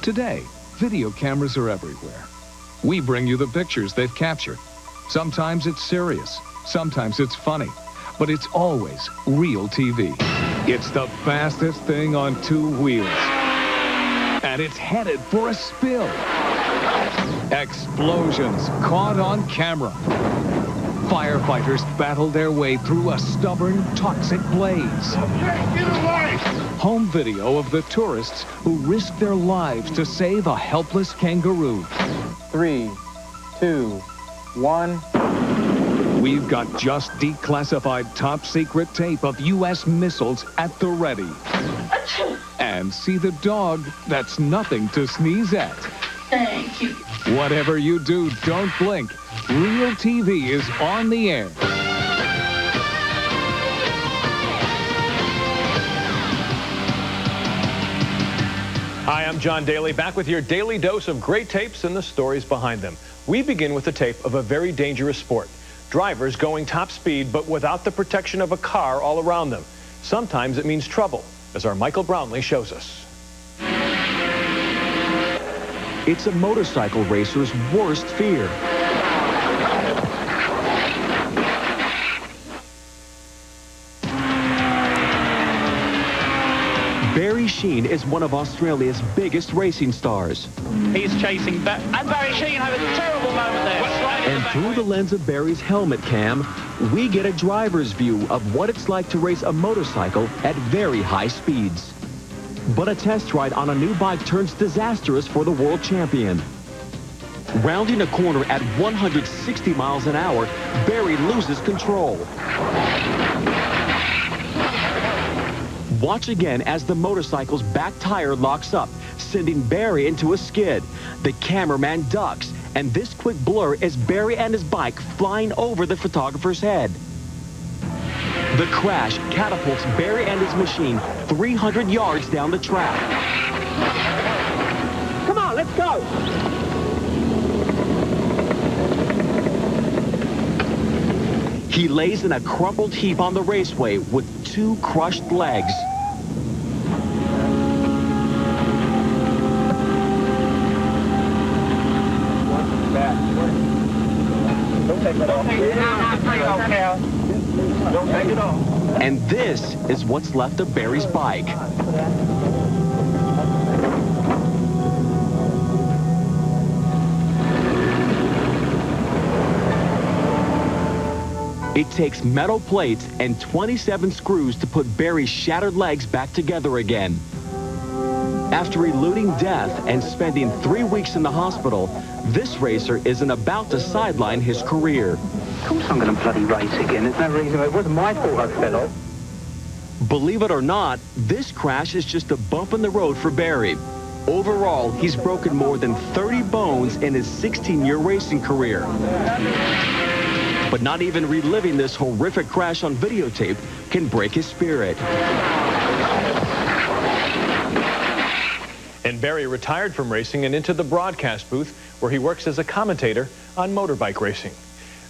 Today, video cameras are everywhere. We bring you the pictures they've captured. Sometimes it's serious, sometimes it's funny, but it's always real TV. It's the fastest thing on two wheels. And it's headed for a spill. Explosions caught on camera. Firefighters battle their way through a stubborn, toxic blaze. Home video of the tourists who risk their lives to save a helpless kangaroo. 3, 2, 1. We've got just declassified top-secret tape of U.S. missiles at the ready. And see the dog that's nothing to sneeze at. Thank you. Whatever you do, don't blink. Real TV is on the air. Hi, I'm John Daly, back with your daily dose of great tapes and the stories behind them. We begin with a tape of a very dangerous sport. Drivers going top speed, but without the protection of a car all around them. Sometimes it means trouble, as our Michael Brownlee shows us. It's a motorcycle racer's worst fear. Barry Sheene is one of Australia's biggest racing stars. He's chasing back, and Barry Sheene had a terrible moment there. And through the lens of Barry's helmet cam, we get a driver's view of what it's like to race a motorcycle at very high speeds. But a test ride on a new bike turns disastrous for the world champion. Rounding a corner at 160 miles an hour, Barry loses control. Watch again as the motorcycle's back tire locks up, sending Barry into a skid. The cameraman ducks, and this quick blur is Barry and his bike flying over the photographer's head. The crash catapults Barry and his machine 300 yards down the track. Come on, let's go! He lays in a crumpled heap on the raceway with 2 crushed legs. Don't take it off. And this is what's left of Barry's bike. It takes metal plates and 27 screws to put Barry's shattered legs back together again. After eluding death and spending 3 weeks in the hospital, this racer isn't about to sideline his career. Of course I'm going to bloody race again. There's no reason. It wasn't my fault I fell off. Believe it or not, this crash is just a bump in the road for Barry. Overall, he's broken more than 30 bones in his 16-year racing career. But not even reliving this horrific crash on videotape can break his spirit. And Barry retired from racing and into the broadcast booth, where he works as a commentator on motorbike racing.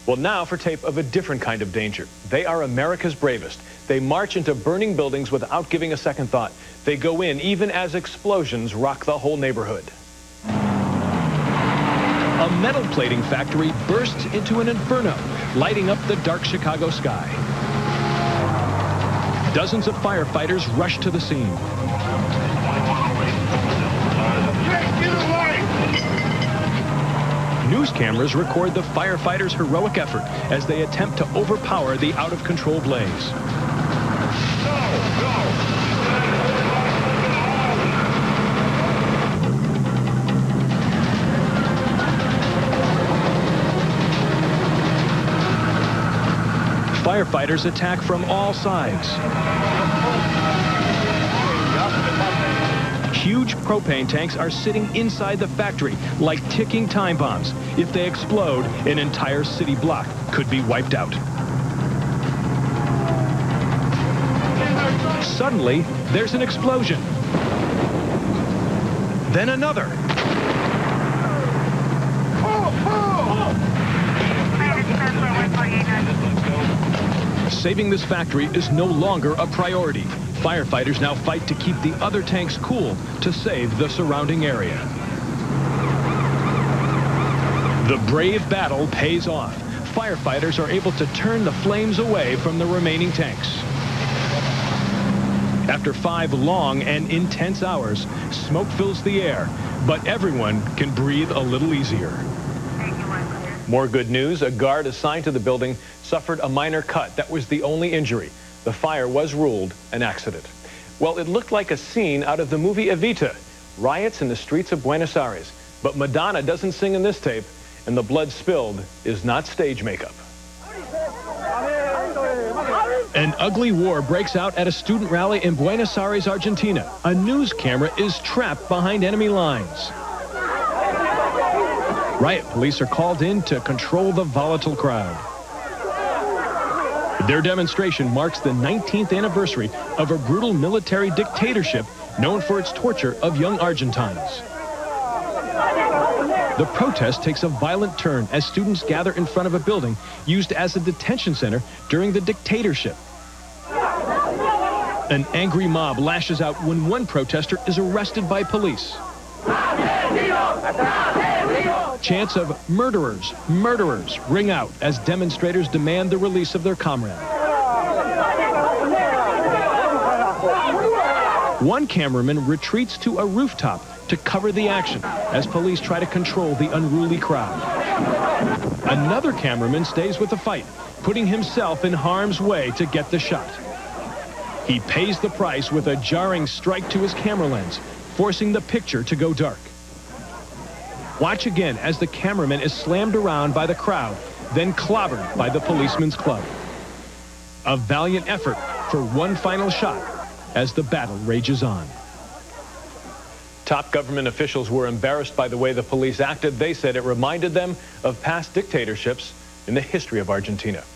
Well, now for tape of a different kind of danger. They are America's bravest. They march into burning buildings without giving a second thought. They go in even as explosions rock the whole neighborhood. A metal plating factory bursts into an inferno, lighting up the dark Chicago sky. Dozens of firefighters rush to the scene. News cameras record the firefighters' heroic effort as they attempt to overpower the out-of-control blaze. Firefighters attack from all sides. Huge propane tanks are sitting inside the factory like ticking time bombs. If they explode, an entire city block could be wiped out. Suddenly, there's an explosion. Then another. Saving this factory is no longer a priority. Firefighters now fight to keep the other tanks cool to save the surrounding area. The brave battle pays off. Firefighters are able to turn the flames away from the remaining tanks. After 5 long and intense hours, smoke fills the air, but everyone can breathe a little easier. More good news. A guard assigned to the building suffered a minor cut. That was the only injury. The fire was ruled an accident. Well, it looked like a scene out of the movie Evita, riots in the streets of Buenos Aires. But Madonna doesn't sing in this tape, and the blood spilled is not stage makeup. An ugly war breaks out at a student rally in Buenos Aires, Argentina. A news camera is trapped behind enemy lines. Riot police are called in to control the volatile crowd. Their demonstration marks the 19th anniversary of a brutal military dictatorship known for its torture of young Argentines. The protest takes a violent turn as students gather in front of a building used as a detention center during the dictatorship. An angry mob lashes out when one protester is arrested by police. Chants of "murderers, murderers" ring out as demonstrators demand the release of their comrade. One cameraman retreats to a rooftop to cover the action as police try to control the unruly crowd. Another cameraman stays with the fight, putting himself in harm's way to get the shot. He pays the price with a jarring strike to his camera lens, forcing the picture to go dark. Watch again as the cameraman is slammed around by the crowd, then clobbered by the policeman's club. A valiant effort for one final shot as the battle rages on. Top government officials were embarrassed by the way the police acted. They said it reminded them of past dictatorships in the history of Argentina.